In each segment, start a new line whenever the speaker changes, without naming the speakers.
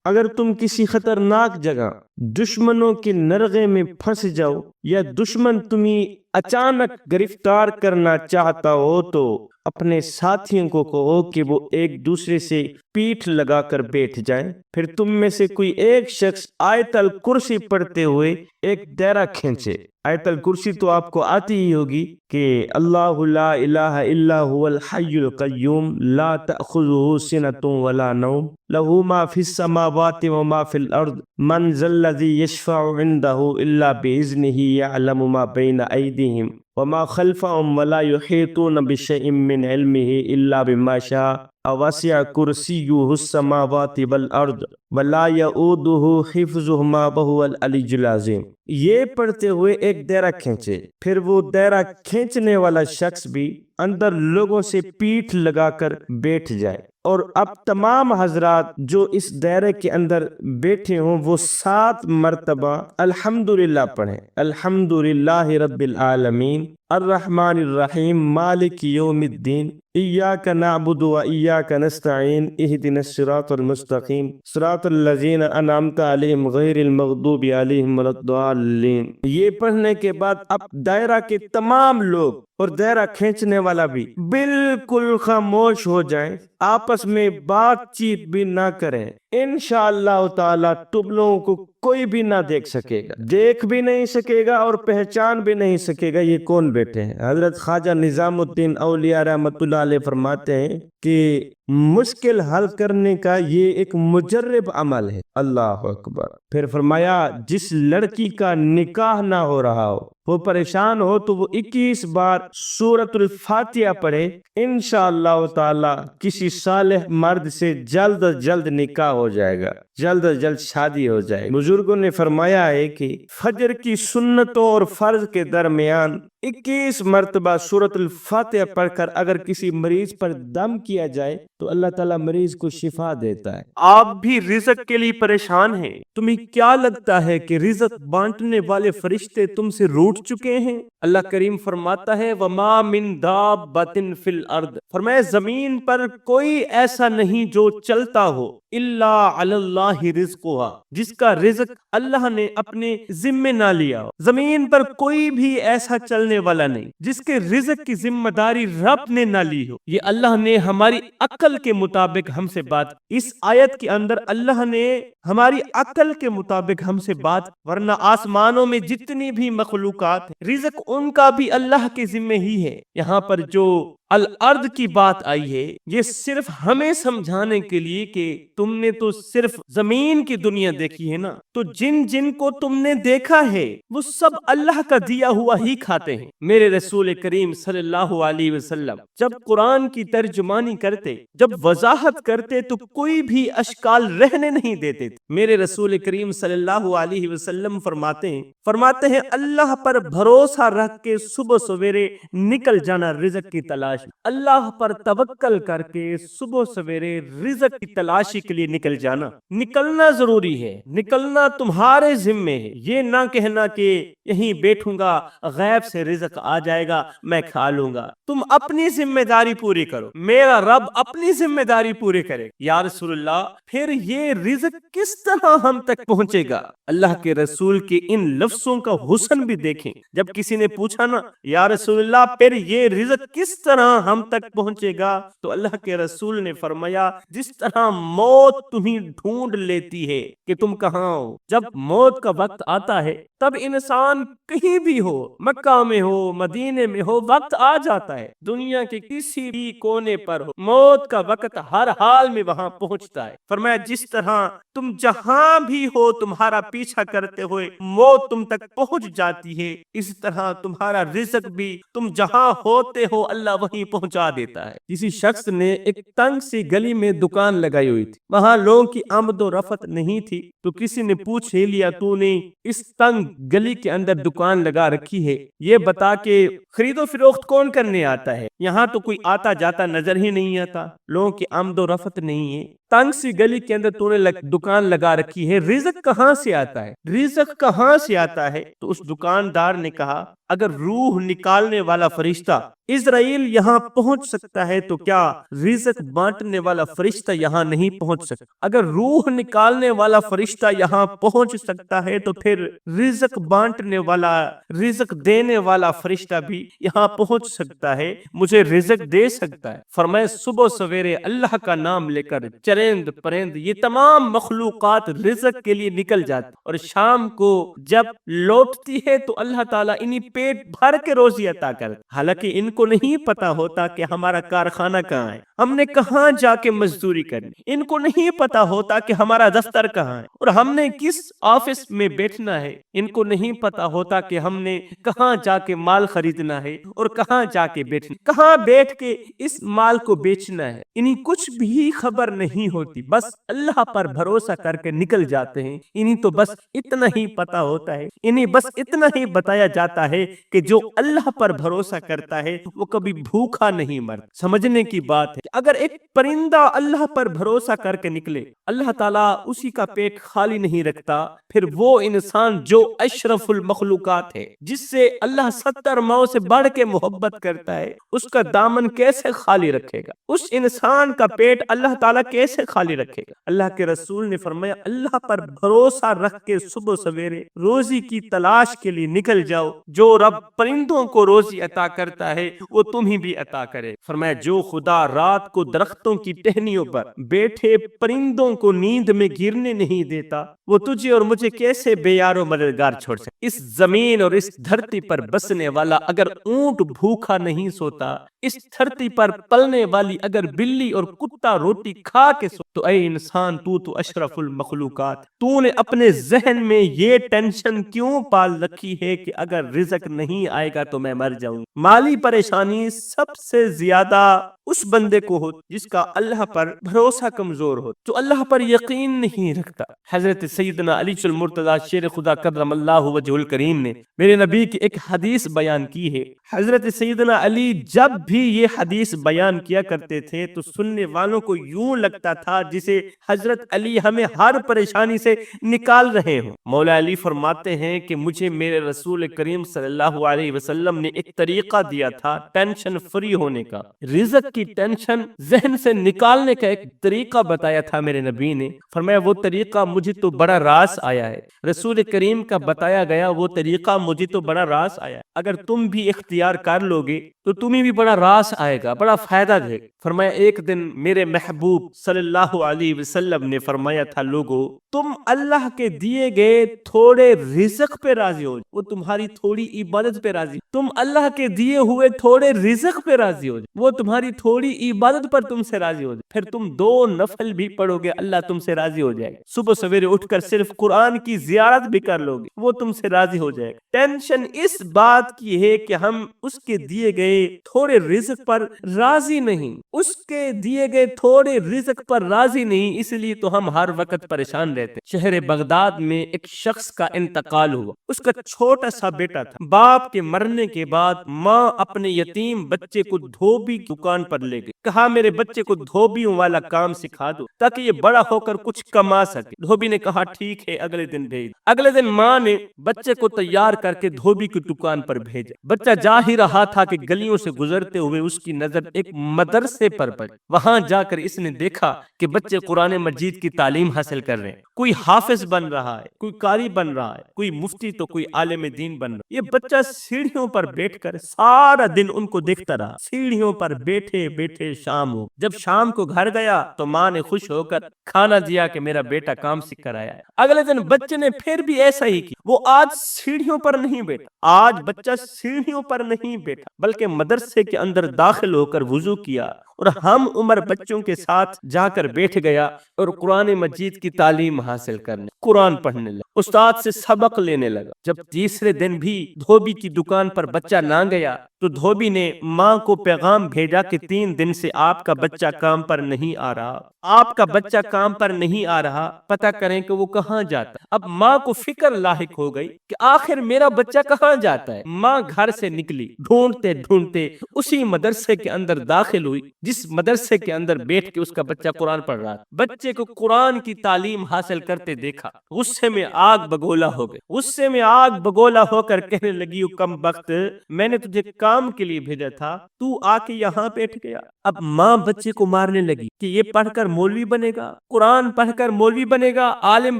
اگر تم کسی خطرناک جگہ دشمنوں کے نرغے میں پھنس جاؤ یا دشمن تمہیں اچانک گرفتار کرنا چاہتا ہو تو اپنے ساتھیوں کو کہو کہ وہ ایک دوسرے سے پیٹھ لگا کر بیٹھ جائیں، پھر تم میں سے کوئی ایک شخص آیت الکرسی پڑھتے ہوئے ایک دائرہ کھینچے۔ آیت الکرسی تو آپ کو آتی ہی ہوگی کہ اللہ لا الہ الا هو الحی القیوم لا تأخذہ سنۃ ولا نوم لہ ما فی السماوات وما فی الارض من ذا الذی یشفع عندہ الا باذنہ یعلم ما بین ایدیہم وما خلفهم ولا يحيطون بشيء من علمه الا بما شاء وسع کرسیہ السماوات والارض ولا يؤوده حفظهما وهو العلی العظیم۔ یہ پڑھتے ہوئے ایک دائرہ کھینچے، پھر وہ دائرہ کھینچنے والا شخص بھی اندر لوگوں سے پیٹھ لگا کر بیٹھ جائے، اور اب تمام حضرات جو اس دائرے کے اندر بیٹھے ہوں وہ 7 مرتبہ الحمدللہ پڑھیں۔ الحمدللہ رب العالمین الرحمن الرحیم مالک یوم الدین ایاک نعبد و ایاک نستعین اہدنا الصراط المستقیم صراط الذین انعمت علیہم غیر المغضوب علیہم ولا الضالین۔ یہ پڑھنے کے بعد اب دائرہ کے تمام لوگ اور دائرہ کھینچنے والا بھی بالکل خاموش ہو جائیں، آپس میں بات چیت بھی نہ کریں۔ انشاءاللہ تعالی تم لوگوں کو کوئی بھی نہ دیکھ سکے گا، دیکھ بھی نہیں سکے گا اور پہچان بھی نہیں سکے گا یہ کون بیٹھے ہیں۔ حضرت خواجہ نظام الدین اولیاء رحمۃ اللہ علیہ فرماتے ہیں کہ مشکل حل کرنے کا یہ ایک مجرب عمل ہے۔ اللہ اکبر۔ پھر فرمایا جس لڑکی کا نکاح نہ ہو رہا ہو، وہ پریشان ہو تو وہ 21 بار سورۃ الفاتحہ پڑھے، انشاءاللہ تعالی کسی صالح مرد سے جلد از جلد نکاح ہو جائے گا، جلد از جلد شادی ہو جائے گی۔ بزرگوں نے فرمایا ہے کہ فجر کی سنتوں اور فرض کے درمیان 21 مرتبہ سورۃ الفاتحہ پڑھ کر اگر کسی مریض پر دم کیا جائے تو اللہ تعالیٰ مریض کو شفا دیتا ہے۔ آپ بھی رزق کے لیے پریشان ہیں، تمہیں کیا لگتا ہے کہ رزق بانٹنے والے فرشتے تم سے روٹ چکے ہیں؟ اللہ کریم فرماتا ہے وَمَا مِن دَابَّةٍ فِي الْأَرْضِ، فرمایا زمین پر کوئی ایسا نہیں جو چلتا ہو الا علی اللہ رزقھا، جس کا رزق اللہ نے اپنے ذمے نہ لیا ہو۔ زمین پر کوئی بھی ایسا چلنے والا نہیں جس کے رزق کی ذمہ داری رب نے نہ لی ہو۔ یہ اللہ نے ہماری عقل کے مطابق ہم سے بات، اس آیت کے اندر اللہ نے ہماری عقل کے مطابق ہم سے بات، ورنہ آسمانوں میں جتنی بھی مخلوقات ہیں رزق ان کا بھی اللہ کے ذمے ہی ہے۔ یہاں پر جو الارض کی بات آئی ہے یہ صرف ہمیں سمجھانے کے لیے کہ تم نے تو صرف زمین کی دنیا دیکھی ہے نا، تو جن جن کو تم نے دیکھا ہے وہ سب اللہ کا دیا ہوا ہی کھاتے ہیں۔ میرے رسول کریم صلی اللہ علیہ وسلم جب قرآن کی ترجمانی کرتے، جب وضاحت کرتے تو کوئی بھی اشکال رہنے نہیں دیتے تھے۔ میرے رسول کریم صلی اللہ علیہ وسلم فرماتے ہیں اللہ پر بھروسہ رکھ کے صبح سویرے نکل جانا رزق کی تلاش، اللہ پر توکل کر کے صبح سویرے رزق کی تلاشی کے لیے نکل جانا۔ نکلنا ضروری ہے، نکلنا تمہارے ذمے ہے، یہ نہ کہنا کہ یہیں بیٹھوں گا غیب سے رزق آ جائے گا میں کھا لوں گا۔ تم اپنی ذمہ داری پوری کرو، میرا رب اپنی ذمہ داری پوری کرے۔ یا رسول اللہ پھر یہ رزق کس طرح ہم تک پہنچے گا؟ اللہ کے رسول کے ان لفظوں کا حسن بھی دیکھیں۔ جب کسی نے پوچھا نا یا رسول اللہ پھر یہ رزق کس طرح ہم تک پہنچے گا، تو اللہ کے رسول نے فرمایا جس طرح موت تمہیں ڈھونڈ لیتی ہے کہ تم کہاں ہو، جب موت کا وقت آتا ہے تب انسان کہیں بھی ہو، مکہ میں ہو مدینے میں ہو، وقت آ جاتا ہے، دنیا کے کسی بھی کونے پر ہو، موت کا وقت ہر حال میں وہاں پہنچتا ہے۔ فرمایا جس طرح تم جہاں بھی ہو تمہارا پیچھا کرتے ہوئے موت تم تک پہنچ جاتی ہے، اس طرح تمہارا رزق بھی تم جہاں ہوتے ہو اللہ وہیں پہنچا دیتا ہے۔ کسی شخص نے ایک تنگ سی گلی میں دکان لگائی ہوئی تھی، وہاں لوگوں کی آمد و رفت نہیں تھی، تو کسی نے پوچھ ہی لیا تو نے اس تنگ گلی کے اندر دکان لگا رکھی ہے، یہ بتا کہ خرید و فروخت کون کرنے آتا ہے؟ یہاں تو کوئی آتا جاتا نظر ہی نہیں آتا، لوگوں کی آمد و رفت نہیں ہے، تنگ سی گلی کے اندر تو نے دکان لگا رکھی ہے، رزق کہاں سے آتا ہے؟ رزق کہاں سے آتا ہے؟ تو اس دکاندار نے کہا اگر روح نکالنے والا فرشتہ اسرائیل یہاں پہنچ سکتا ہے تو کیا رزق بانٹنے والا فرشتہ یہاں نہیں پہنچ سکتا؟ اگر روح نکالنے والا فرشتہ یہاں پہنچ سکتا ہے تو پھر رزق بانٹنے والا، رزق دینے والا فرشتہ بھی یہاں پہنچ سکتا ہے، مجھے رزق دے سکتا ہے۔ فرمائے صبح سویرے اللہ کا نام لے کر چرند پرند یہ تمام مخلوقات رزق کے لیے نکل جاتی، اور شام کو جب لوٹتی ہے تو اللہ تعالیٰ انہیں پیٹ بھر کے روزی عطا کرتا۔ حالانکہ ان کو نہیں پتا ہوتا کہ ہمارا کارخانہ کہاں ہے، ہم نے کہاں جا کے مزدوری کرنی، ان کو نہیں پتا ہوتا کہ ہمارا دفتر کہاں ہے اور ہم نے کس آفس میں بیٹھنا ہے، ان کو نہیں پتا ہوتا کہ ہم نے کہاں جا کے مال خریدنا ہے اور کہاں جا کے بیٹھنا، کہاں بیٹھ کے اس مال کو بیچنا ہے، انہیں کچھ بھی خبر نہیں ہوتی، بس اللہ پر بھروسہ کر کے نکل جاتے ہیں۔ انہیں تو بس اتنا ہی پتا ہوتا ہے، انہیں بس اتنا ہی بتایا جاتا ہے کہ جو اللہ پر بھروسہ کرتا ہے وہ کبھی بھوکا نہیں مرتا۔ سمجھنے کی بات ہے کہ اگر ایک پرندہ اللہ پر بھروسہ کر کے نکلے، اللہ تعالیٰ اسی کا پیٹ خالی نہیں رکھتا، پھر وہ انسان جو اشرف المخلوقات ہے، جس سے اللہ 70 ماؤں سے بڑھ کے محبت کرتا ہے، اس کا دامن کیسے خالی رکھے گا؟ اس انسان کا پیٹ اللہ تعالیٰ کیسے خالی رکھے گا؟ اللہ کے رسول نے فرمایا اللہ پر بھروسہ رکھ کے صبح سویرے روزی کی تلاش کے لیے نکل جاؤ، جو رب پرندوں کو روزی عطا کرتا ہے وہ تمہیں بھی عطا کرے۔ فرمایا جو خدا رات کو درختوں کی ٹہنیوں پر بیٹھے پرندوں کو نیند میں گرنے نہیں دیتا، وہ تجھے اور مجھے کیسے بے یار و مددگار چھوڑ سکے؟ اس زمین اور اس دھرتی پر بسنے والا اگر اونٹ بھوکا نہیں سوتا، اس دھرتی پر پلنے والی اگر بلی اور کتا روٹی کھا کے سو، تو اے انسان تو اشرف المخلوقات، تو نے اپنے ذہن میں یہ ٹینشن کیوں پال رکھی ہے کہ اگر رزق نہیں آئے گا تو میں مر جاؤں؟ مالی پریشانی سب سے زیادہ اس بندے کو ہو جس کا اللہ پر بھروسہ کمزور ہو، جو اللہ پر یقین نہیں رکھتا۔ حضرت سیدنا علی المرتضیٰ شیر خدا کرم اللہ وجہ الکریم نے میرے نبی کی ایک حدیث بیان کی ہے۔ حضرت سیدنا علی جب بھی یہ حدیث بیان کیا کرتے تھے تو سننے والوں کو یوں لگتا تھا جسے حضرت علی ہمیں ہر پریشانی سے نکال رہے ہوں۔ مولا علی فرماتے ہیں کہ مجھے میرے رسول کریم صلی اللہ علیہ وسلم نے ایک طریقہ دیا تھا ٹینشن فری ہونے کا، رزق کی ٹینشن ذہن سے نکالنے کا ایک طریقہ بتایا تھا میرے نبی نے۔ فرمایا وہ طریقہ مجھے تو بڑا راس آیا ہے، رسول کریم کا بتایا گیا وہ طریقہ مجھے تو بڑا راس آیا ہے، اگر تم بھی اختیار کر لو گے تو تمہیں بھی بڑا راس آئے گا، بڑا فائدہ دے گا۔ فرمایا ایک دن میرے محبوب صلی اللہ علیہ وسلم نے فرمایا تھا لوگو تم اللہ کے دیے گئے تھوڑے رزق پہ راضی ہو، وہ تمہاری تھوڑی عبادت پہ راضی، تم اللہ کے دیے ہوئے تھوڑے رزق پہ راضی ہو، وہ تمہاری تھوڑی عبادت پر تم سے راضی ہو، پھر تم 2 نفل بھی پڑھو گے اللہ تم سے راضی ہو جائے گا، صبح سویرے اٹھ کر صرف قرآن کی زیارت بھی کر لو گے وہ تم سے راضی ہو جائے گا۔ ٹینشن اس بات کی ہے کہ ہم اس کے دیے گئے تھوڑے رزق پر راضی نہیں، اس کے دیے گئے تھوڑے رزق پر راضی نہیں، اس لیے تو ہم ہر وقت پریشان رہتے ہیں۔ شہر بغداد میں ایک شخص کا انتقال ہوا، اس کا چھوٹا سا بیٹا تھا، باپ کے مرنے کے بعد ماں اپنے یتیم بچے کو دھوبی کی دکان پر لے گئی، کہا میرے بچے کو دھوبیوں والا کام سکھا دو تاکہ یہ بڑا ہو کر کچھ کما سکے۔ دھوبی نے کہا ٹھیک ہے، اگلے دن بھیج۔ اگلے دن ماں نے بچے کو تیار کر کے دھوبی کی دکان پر بھیجا، بچہ جا ہی رہا تھا کہ گلیوں سے گزرتے ہوئے اس کی نظر ایک مدرسے پر پڑی، وہاں جا کر اس نے دیکھا کہ بچے قرآن مجید کی تعلیم حاصل کر رہے ہیں، کوئی حافظ بن رہا ہے، کوئی قاری بن رہا ہے، کوئی مفتی تو کوئی عالم دین بن رہا ہے۔ یہ بچہ سیڑھیوں پر بیٹھ کر سارا دن ان کو دیکھتا رہا، سیڑھیوں پر بیٹھے بیٹھے شام ہو، جب شام کو گھر گیا تو ماں نے خوش ہو کر کھانا دیا کہ میرا بیٹا کام سیکھ کر آیا ہے۔ اگلے دن بچے نے پھر بھی ایسا ہی کیا، وہ آج سیڑھیوں پر نہیں بیٹھا، آج بچہ سیڑھیوں پر نہیں بیٹھا بلکہ مدرسے کے اندر داخل ہو کر وضو کیا اور ہم عمر بچوں کے ساتھ جا کر بیٹھ گیا اور قرآن مجید کی تعلیم حاصل کرنے، قرآن پڑھنے لگا، استاد سے سبق لینے لگا۔ جب تیسرے دن بھی دھوبی کی دکان پر بچہ نہ گیا تو دھوبی نے ماں کو پیغام بھیجا کہ 3 دن سے آپ کا بچہ کام پر نہیں آ رہا، آپ کا بچہ کام پر نہیں آ رہا، پتہ کریں کہ وہ کہاں جاتا۔ اب ماں کو فکر لاحق ہو گئی کہ آخر میرا بچہ کہاں جاتا ہے۔ ماں گھر سے نکلی، ڈھونڈتے ڈھونڈتے اسی مدرسے کے اندر داخل ہوئی جس مدرسے کے اندر بیٹھ کے اس کا بچہ قرآن پڑھ رہا تھا۔ بچے کو قرآن کی تعلیم حاصل کرتے دیکھا، غصے میں آگ بگولا ہو گئے، غصے میں آگ بگولا ہو کر کہنے لگی کم بخت، میں نے تجھے کام کے لیے بھیجا تھا، تو آ کے یہاں بیٹھ گیا۔ اب ماں بچے کو مارنے لگی کہ یہ پڑھ کر مولوی بنے گا، قرآن پڑھ کر مولوی بنے گا، عالم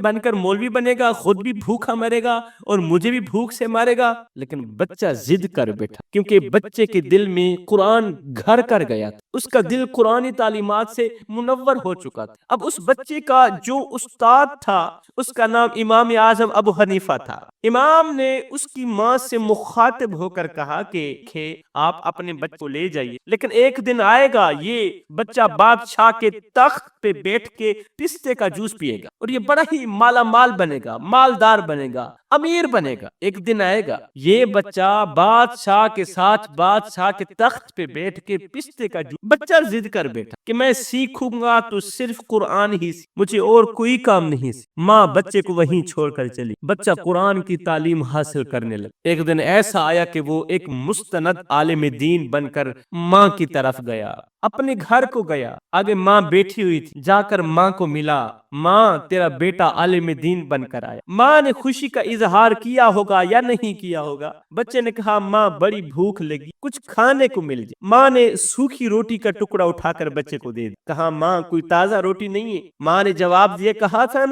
بن کر مولوی بنے گا، خود بھی بھوکا مرے گا اور مجھے بھی بھوک سے مارے گا۔ لیکن بچہ ضد کر بیٹھا، کیونکہ بچے کے دل میں قرآن گھر کر گیا تھا، اس کا دل قرآنی تعلیمات سے منور ہو چکا تھا۔ اب اس بچے کا جو استاد تھا اس کا نام امام اعظم ابو حنیفہ تھا۔ امام نے اس کی ماں سے مخاطب ہو کر کہا کہ آپ اپنے بچے کو لے جائیے، لیکن ایک دن آئے گا یہ بچہ بادشاہ کے تخت پہ بیٹھ کے پستے کا جوس پیے گا اور یہ بڑا ہی مالا مال بنے گا، مالدار بنے گا، امیر بنے گا۔ ایک دن آئے گا یہ بچہ بادشاہ کے ساتھ بادشاہ کے تخت پہ بیٹھ کے پستے کا جوس۔ بچہ ضد کر بیٹھا کہ میں سیکھوں گا تو صرف قرآن ہی، مجھے اور کوئی کام نہیں۔ ماں بچے کو وہیں چھوڑ کر چلی، بچہ قرآن کی تعلیم حاصل کرنے لگا۔ ایک دن ایسا آیا کہ وہ ایک مستند عالم دین بن کر ماں کی طرف گیا، اپنے گھر کو گیا، آگے ماں بیٹھی ہوئی تھی، جا کر ماں کو ملا، ماں تیرا بیٹا عالم دین بن کر آیا۔ ماں نے خوشی کا اظہار کیا ہوگا یا نہیں کیا ہوگا۔ بچے نے کہا ماں بڑی بھوک لگی، کچھ کھانے کو مل جائے۔ ماں نے سوکھی روٹی کا ٹکڑا اٹھا کر بچے کو دے دیا، کہا ماں کوئی تازہ روٹی نہیں ہے؟ ماں نے جواب دیا کہا تھا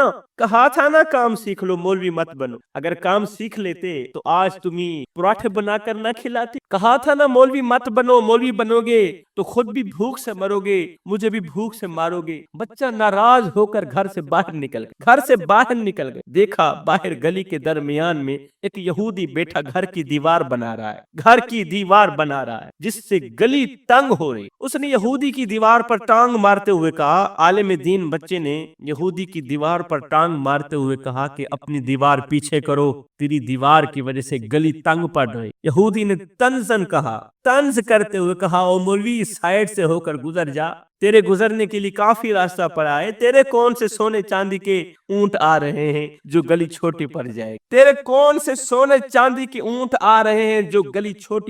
نا کام سیکھ لو، مولوی مت بنو۔ اگر کام سیکھ لیتے تو آج تمہیں پراٹھے بنا کر نہ کھلاتے۔ کہا تھا نا مولوی مت بنو، مولوی بنو گے تو خود بھی بھوک سے مرو گے، مجھے بھی بھوک سے مارو گے۔ بچہ ناراض ہو کر گھر سے باہر نکل گئے، دیکھا باہر گلی کے درمیان میں ایک یہودی بیٹھا گھر کی دیوار بنا رہا ہے جس سے گلی تنگ ہو رہی۔ اس نے یہودی کی دیوار پر ٹانگ مارتے ہوئے کہا، عالم دین بچے نے یہودی کی دیوار پر ٹانگ مارتے ہوئے کہا کہ اپنی دیوار پیچھے کرو، تیری دیوار کی وجہ سے گلی تنگ پڑ رہی۔ یہودی نے طنز کرتے ہوئے کہا، او مولوی سائیڈ سے ہو کر گزر جا، تیرے گزرنے کے لیے کافی راستہ پڑا ہے۔ تیرے کون سے سونے چاندی کے اونٹ آ رہے ہیں جو گلی چھوٹی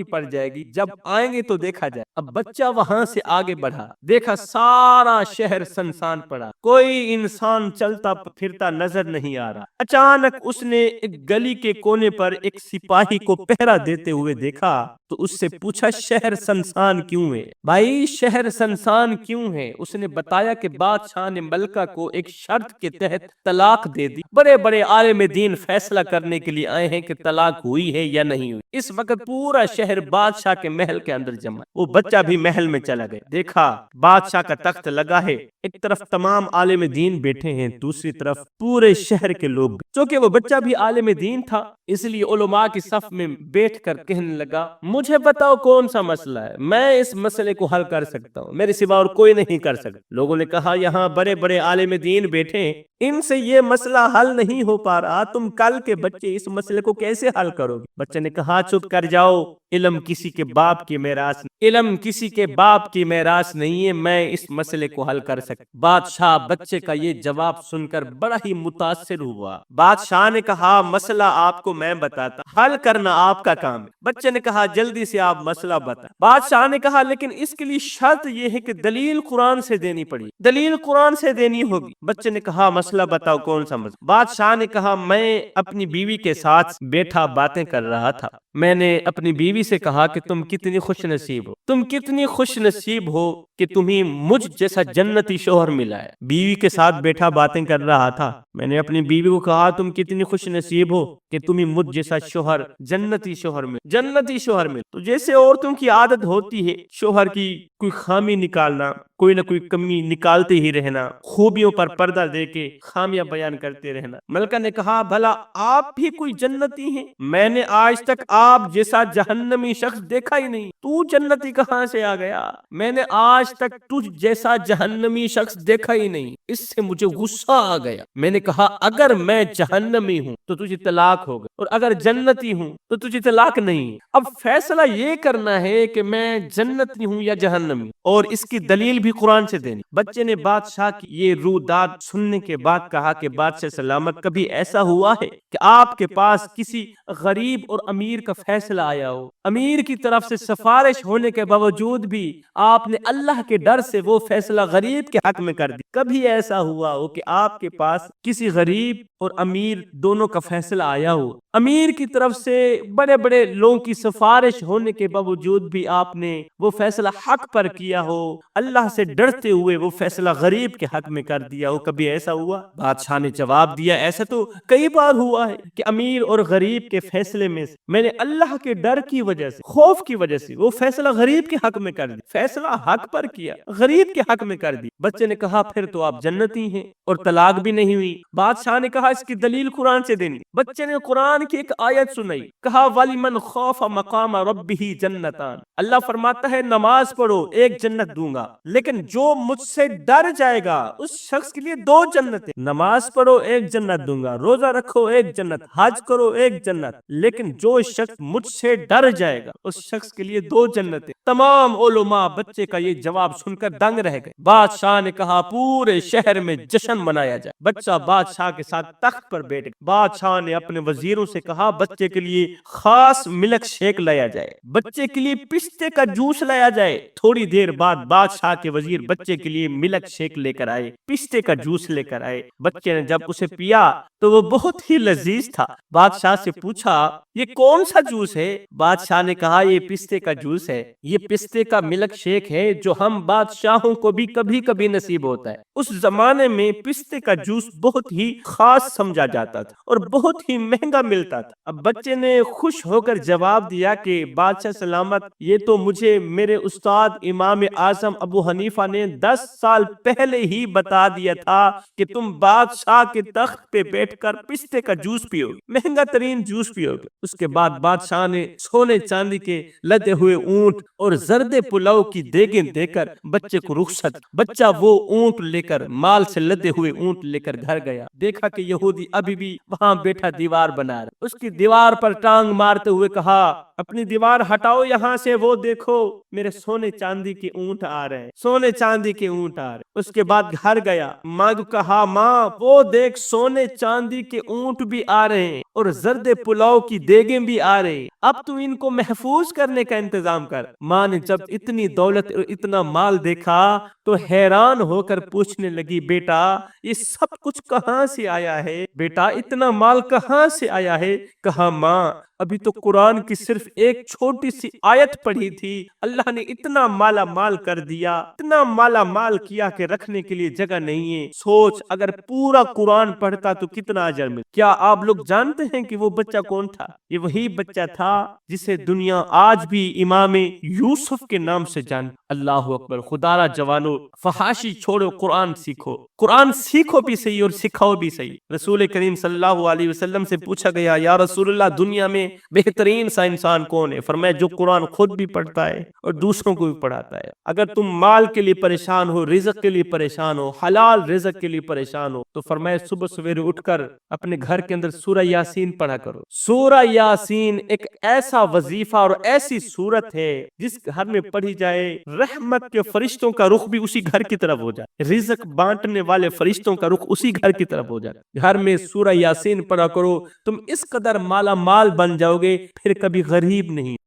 پڑ جائے گی، جب آئیں گے تو دیکھا جائے۔ اب بچہ وہاں سے آگے بڑھا، دیکھا سارا شہر سنسان پڑا، کوئی انسان چلتا پھرتا نظر نہیں آ رہا۔ اچانک اس نے ایک گلی کے کونے پر ایک سپاہی کو پہرا دیتے ہوئے دیکھا تو اس سے پوچھا شہر سنسان کیوں ہے؟ بھائی شہر سنسان کیوں ہے؟ اس نے بتایا کہ بادشاہ نے ملکہ کو ایک شرط کے تحت طلاق دے دی، بڑے بڑے عالم دین فیصلہ کرنے کے لیے آئے ہیں کہ طلاق ہوئی ہے یا نہیں ہوئی۔ اس وقت پورا شہر بادشاہ کے محل کے اندر جمع، وہ بچہ بھی محل میں چلا گیا، دیکھا بادشاہ کا تخت لگا ہے، ایک طرف تمام عالم دین بیٹھے ہیں، دوسری طرف پورے شہر کے لوگ۔ چونکہ وہ بچہ بھی عالم دین تھا اس لیے علماء کی صف میں بیٹھ کر کہنے لگا، مجھے بتاؤ کون سا مسئلہ ہے، میں اس مسئلے کو حل کر سکتا ہوں، میرے سوا اور کوئی نہیں کر سکتا۔ لوگوں نے کہا یہاں بڑے بڑے عالم دین بیٹھے ہیں، ان سے یہ مسئلہ حل نہیں ہو پا رہا، تم کل کے بچے اس مسئلے کو کیسے حل کرو گے؟ بچے نے کہا چپ کر جاؤ، علم کسی کے باپ کی میراث نہیں ہے، میں اس مسئلے کو حل کر سکتا۔ بادشاہ بچے کا یہ جواب سن کر بڑا ہی متاثر ہوا۔ بادشاہ نے کہا مسئلہ آپ کو میں بتاتا، حل کرنا آپ کا کام ہے۔ بچے نے کہا جلدی سے آپ مسئلہ بتا۔ بادشاہ نے کہا لیکن اس کے لیے شرط یہ ہے کہ دلیل قرآن سے دینی پڑی، دلیل قرآن سے دینی ہوگی۔ بچے نے کہا مسئلہ بتاؤ کون سا مسئلہ؟ بادشاہ نے کہا میں اپنی بیوی کے ساتھ بیٹھا باتیں کر رہا تھا، میں نے اپنی بیوی سے کہا کہ تم کتنی خوش نصیب ہو کہ تمہیں مجھ جیسا جنتی شوہر ملا ہے۔ بیوی کے ساتھ بیٹھا باتیں کر رہا تھا، میں نے اپنی بیوی کو کہا تم کتنی خوش نصیب ہو کہ تمہیں مجھ جیسا شوہر جنتی شوہر مل۔ تو جیسے عورتوں کی عادت ہوتی ہے شوہر کی کوئی خامی نکالنا، کوئی نہ کوئی کمی نکالتے ہی رہنا، خوبیوں پر پردہ دے کے خامیاں بیان کرتے رہنا۔ ملکہ نے کہا بھلا آپ بھی کوئی جنتی ہیں؟ میں نے آج تک آپ جیسا جہنمی شخص دیکھا ہی نہیں، تو جنتی کہاں سے آ گیا؟ میں نے آج تک تجھ جیسا جہنمی شخص دیکھا ہی نہیں۔ اس سے مجھے غصہ آ گیا، میں نے کہا اگر میں جہنمی ہوں تو تجھے طلاق ہوگا اور اگر جنتی ہوں تو تجھے طلاق نہیں۔ اب فیصلہ یہ کرنا ہے کہ میں جنتی ہوں یا جہنمی، اور اس کی دلیل بھی قرآن سے دینی۔ بچے نے بادشاہ کی یہ روداد سننے کے بعد کہا کہ بادشاہ سلامت، کبھی ایسا ہوا ہے کہ آپ کے پاس کسی غریب اور امیر کا فیصلہ آیا ہو، امیر کی طرف سے سفارش ہونے کے باوجود بھی آپ نے اللہ کے ڈر سے وہ فیصلہ غریب کے حق میں کر دی۔ کبھی ایسا ہوا ہو کہ آپ کے پاس کسی غریب اور امیر دونوں کا فیصلہ آیا ہو، امیر کی طرف سے بڑے بڑے لوگوں کی سفارش ہونے کے باوجود بھی آپ نے وہ فیصلہ حق پر کیا ہو، اللہ سے ڈرتے ہوئے وہ فیصلہ غریب کے حق میں کر دیا ہو، کبھی ایسا ہوا؟ بادشاہ نے جواب دیا ایسا تو کئی بار ہوا ہے کہ امیر اور غریب کے فیصلے میں میں نے اللہ کے ڈر کی وجہ سے، خوف کی وجہ سے وہ فیصلہ غریب کے حق میں کر دی، فیصلہ حق پر کیا، غریب کے حق میں کر دی۔ بچے نے کہا پھر تو آپ جنتی ہیں اور طلاق بھی نہیں ہوئی۔ بادشاہ نے کہا اس کی دلیل قرآن سے دینی۔ بچے نے قرآن کی ایک آیت سنائی، کہا وَلِمَنْ خَافَ مَقَامَ رَبِّهِ جَنَّتَانِ، اللہ فرماتا ہے نماز پڑھو ایک جنت دوں گا، لیکن جو مجھ سے ڈر جائے گا اس شخص کے لیے دو جنتیں۔ نماز پڑھو ایک جنت دوں گا، روزہ رکھو ایک جنت، حج کرو ایک جنت، لیکن جو شخص مجھ سے ڈر جائے گا اس شخص کے لیے دو جنتیں۔ تمام علماء بچے کا یہ جواب سن کر دنگ رہ گئے۔ بادشاہ نے کہا پورے شہر میں جشن منایا جائے۔ بچہ بادشاہ کے ساتھ تخت پر بیٹھ گیا۔ بادشاہ نے اپنے وزیروں سے کہا بچے کے لیے خاص ملک شیک لایا جائے، بچے کے لیے پستے کا جوس لایا جائے۔ تھوڑی دیر بعد بادشاہ کے وزیر بچے کے لیے ملک شیک لے کر آئے، پستے کا جوس لے کر آئے۔ بچے نے جب اسے پیا تو وہ بہت ہی لذیذ تھا۔ بادشاہ سے پوچھا یہ کون سا جوس ہے؟ بادشاہ نے کہا یہ پستے کا جوس ہے، یہ پستے کا ملک شیک ہے جو ہم بادشاہوں کو بھی کبھی کبھی نصیب ہوتا ہے۔ اس زمانے میں پستے کا جوس بہت ہی خاص سمجھا جاتا تھا اور بہت ہی مہنگا ملتا تھا۔ اب بچے نے خوش ہو کر جواب دیا کہ بادشاہ سلامت، یہ تو مجھے میرے استاد امام اعظم ابو حنیفہ نے 10 سال پہلے ہی بتا دیا تھا کہ تم بادشاہ کے تخت پہ بیٹھ کر پستے کا جوس پیو گے، مہنگا ترین جوس پیو گے۔ اس کے بعد بادشاہ نے سونے چاندی کے لدے ہوئے اونٹ اور زرد پلاؤ کی دیگیں دے کر بچے کو رخصت۔ بچہ وہ اونٹ لے کر، مال سے لدے ہوئے اونٹ لے کر گھر گیا۔ دیکھا کہ یہودی ابھی بھی وہاں بیٹھا دیوار بنا رہا، اس کی دیوار پر ٹانگ مارتے ہوئے کہا اپنی دیوار ہٹاؤ یہاں سے، وہ دیکھو میرے سونے چاندی کے اونٹ آ رہے ہیں، سونے چاندی کے اونٹ آ رہے۔ اس کے بعد گھر گیا، ماں کو کہا ماں وہ دیکھ سونے چاندی کے اونٹ بھی آ رہے ہیں اور زرد پلاؤ کی دیگیں بھی آ رہے ہیں، اب تو ان کو محفوظ کرنے کا انتظام کر۔ ماں نے جب اتنی دولت اور اتنا مال دیکھا تو حیران ہو کر پوچھنے لگی بیٹا یہ سب کچھ کہاں سے آیا ہے؟ بیٹا اتنا مال کہاں سے آیا ہے؟ کہا ماں ابھی تو قرآن کی صرف ایک چھوٹی سی آیت پڑھی تھی، اللہ نے اتنا مالا مال کر دیا، اتنا مالا مال کیا کہ رکھنے کے لیے جگہ نہیں ہے۔ سوچ اگر پورا قرآن پڑھتا تو کتنا اجر ملتا۔ کیا آپ لوگ جانتے ہیں کہ وہ بچہ کون تھا؟ یہ وہی بچہ تھا جسے دنیا آج بھی امام یوسف کے نام سے جانتی۔ اللہ اکبر۔ خدا را جوانو، فحاشی چھوڑو، قرآن سیکھو، قرآن سیکھو بھی صحیح اور سکھاؤ بھی صحیح۔ رسول کریم صلی اللہ علیہ وسلم سے پوچھا گیا یا رسول اللہ دنیا میں بہترین سا انسان کون ہے؟ فرمایا جو قرآن خود بھی پڑھتا ہے اور دوسروں کو بھی پڑھاتا ہے۔ اگر تم مال کے لیے پریشان ہو، رزق کے لیے پریشان ہو، حلال رزق کے لیے پریشان ہو تو فرمایا صبح سویرے اٹھ کر اپنے گھر کے اندر سورہ یاسین پڑھا کرو۔ سورہ یاسین ایک ایسا وظیفہ اور ایسی سورت ہے جس گھر میں پڑھی جائے رحمت کے فرشتوں کا رخ بھی اسی گھر کی طرف ہو جائے، رزق بانٹنے والے فرشتوں کا رخ اسی گھر کی طرف ہو جائے۔ گھر میں سورہ یاسین پڑھا کرو، تم اس قدر مالا مال بن جاؤ گے پھر کبھی غریب نہیں۔